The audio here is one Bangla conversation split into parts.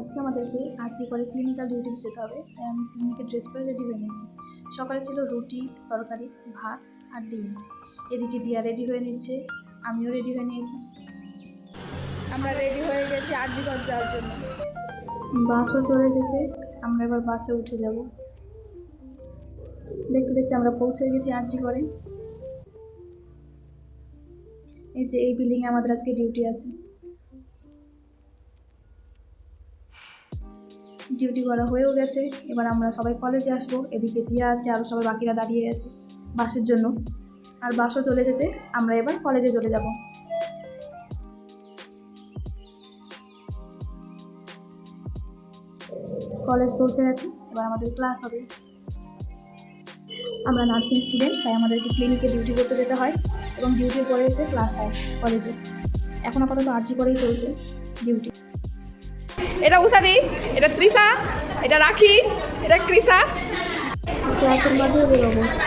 আজকে আমাদেরকে আরজি করে ক্লিনিক্যাল ডিউটিতে যেতে হবে, তাই আমি ক্লিনিকের ড্রেস পরে রেডি হয়ে নিয়েছি। সকালে ছিল রুটি, তরকারি, ভাত আর ডিম। এদিকে দিয়া রেডি হয়ে নিচ্ছে, আমিও রেডি হয়ে নিয়েছি। আমরা রেডি হয়ে গেছি আরজি কর যাওয়ার জন্য। বাসও চলে এসেছে, আমরা এবার বাসে উঠে যাব। দেখতে দেখতে আমরা পৌঁছে গেছি আরজি করে। এই যে এই বিল্ডিংয়ে আমাদের আজকে ডিউটি আছে। ডিউটি করা হয়েও গেছে, এবার আমরা সবাই কলেজে আসবো। এদিকে দিয়া আছে, আরও সবাই বাকিরা দাঁড়িয়ে আছে বাসের জন্য। আর বাসও চলে এসেছে, আমরা এবার কলেজে চলে যাব। কলেজ পৌঁছে গেছি, এবার আমাদের ক্লাস হবে। আমরা নার্সিং স্টুডেন্ট, তাই আমাদেরকে ক্লিনিকে ডিউটি করতে যেতে হয় এবং ডিউটির পরে এসে ক্লাস হয় কলেজে। এখন আপাতত আরজি করেই চলছে ডিউটি। এটা উষাদি, এটা তৃষা, এটা রাখি, এটা কৃষা। ক্লাসের মাঝেও এই অবস্থা।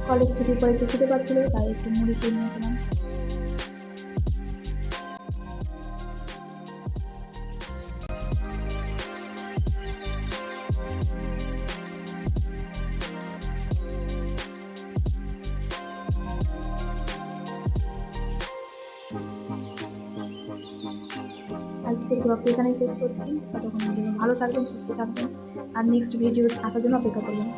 কলেজ ছুটির পরে একটু খেতে পাচ্ছিল, তাই একটু মুড়ি খেয়ে নিয়েছিলাম। আজকে ব্লগটি এখানেই শেষ করছি। ততক্ষণের জন্য ভালো থাকবেন, সুস্থ থাকবেন আর নেক্সট ভিডিও আসার জন্য অপেক্ষা করবেন।